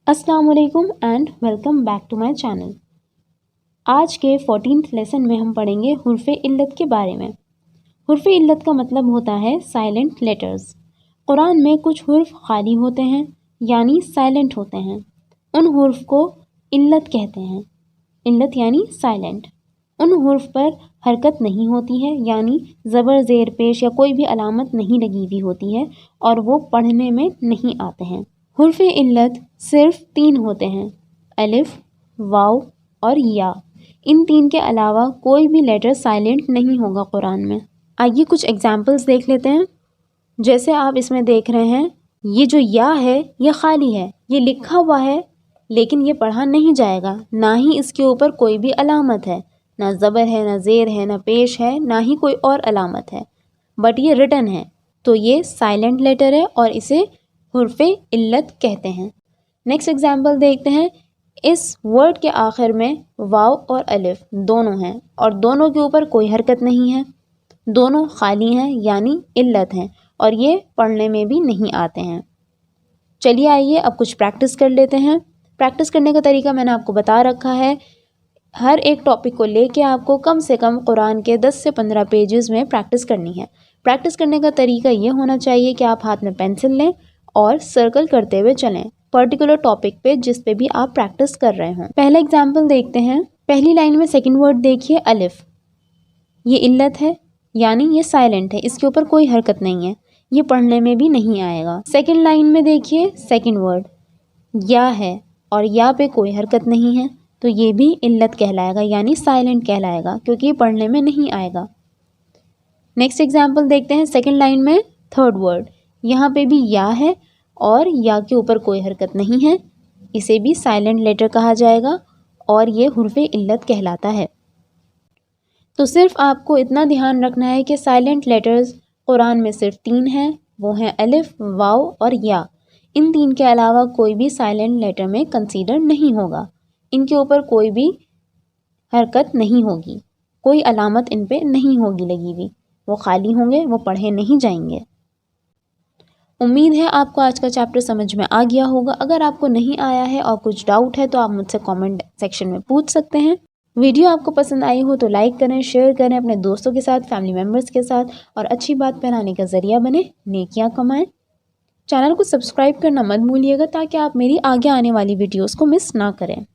अस्सलाम वालेकुम and welcome back to my channel. आज के 14th लेसन में हम पढ़ेंगे हुर्फ़े इल्लत के बारे में। हुर्फ़े इल्लत का मतलब होता है साइलेंट लेटर्स। कुरान में कुछ हुर्फ खाली होते हैं यानी साइलेंट होते हैं। उन हुर्फ को इल्लत कहते हैं। इल्लत यानी साइलेंट। उन हुर्फ पर हरकत नहीं होती है यानी ज़बर ज़ेर पेश या कोई भी अलामत नहीं लगी हुई होती है और वो पढ़ने में नहीं आते हैं। हुर्फ़ इल्लत सिर्फ 3 होते हैं, अलिफ, वाव और या। इन 3 के अलावा कोई भी लेटर साइलेंट नहीं होगा कुरान में। आइए कुछ एग्जाम्पल्स देख लेते हैं। जैसे आप इसमें देख रहे हैं, ये जो या है ये खाली है, ये लिखा हुआ है लेकिन ये पढ़ा नहीं जाएगा, ना ही इसके ऊपर कोई भी अलामत है, ना ज़बर है, ना ज़ेर है, ना पेश है, ना ही कोई और अलामत है, बट ये रिटन है, तो ये साइलेंट लेटर है और इसे हुर्फ़े इल्लत कहते हैं। नेक्स्ट एग्जाम्पल देखते हैं। इस वर्ड के आखिर में वाव और अलिफ दोनों हैं और दोनों के ऊपर कोई हरकत नहीं है, दोनों खाली हैं यानी इल्लत हैं और ये पढ़ने में भी नहीं आते हैं। चलिए आइए अब कुछ प्रैक्टिस कर लेते हैं। प्रैक्टिस करने का तरीका मैंने आपको बता रखा है। हर एक टॉपिक को लेके आपको कम से कम कुरान के 10 से 15 पेजेस में प्रैक्टिस करनी है। प्रैक्टिस करने का तरीका ये होना चाहिए कि आप हाथ में पेंसिल लें और सर्कल करते हुए चलें पर्टिकुलर टॉपिक पे जिस पे भी आप प्रैक्टिस कर रहे हों। पहला एग्जाम्पल देखते हैं। पहली लाइन में सेकंड वर्ड देखिए अलिफ, ये इल्लत है यानी ये साइलेंट है, इसके ऊपर कोई हरकत नहीं है, ये पढ़ने में भी नहीं आएगा। सेकंड लाइन में देखिए सेकंड वर्ड या है और या पे कोई हरकत नहीं है, तो ये भी इल्लत कहलाएगा यानी साइलेंट कहलाएगा क्योंकि ये पढ़ने में नहीं आएगा। नेक्स्ट एग्जाम्पल देखते हैं। सेकंड लाइन में थर्ड वर्ड, यहाँ पे भी या है और या के ऊपर कोई हरकत नहीं है, इसे भी साइलेंट लेटर कहा जाएगा और ये हुर्फ़े इल्लत कहलाता है। तो सिर्फ आपको इतना ध्यान रखना है कि साइलेंट लेटर्स कुरान में सिर्फ 3 हैं, वो हैं अलिफ, वाव और या। इन 3 के अलावा कोई भी साइलेंट लेटर में कंसीडर नहीं होगा, इनके ऊपर कोई भी हरकत नहीं होगी, कोई अलामत इन पे नहीं होगी लगी हुई, वो खाली होंगे, वो पढ़े नहीं जाएंगे। उम्मीद है आपको आज का चैप्टर समझ में आ गया होगा। अगर आपको नहीं आया है और कुछ डाउट है तो आप मुझसे कमेंट सेक्शन में पूछ सकते हैं। वीडियो आपको पसंद आई हो तो लाइक करें, शेयर करें अपने दोस्तों के साथ, फैमिली मेम्बर्स के साथ और अच्छी बात फैलाने का ज़रिया बने, नेकियां कमाएं। चैनल को सब्सक्राइब करना मत भूलिएगा ताकि आप मेरी आगे आने वाली वीडियोज़ को मिस ना करें।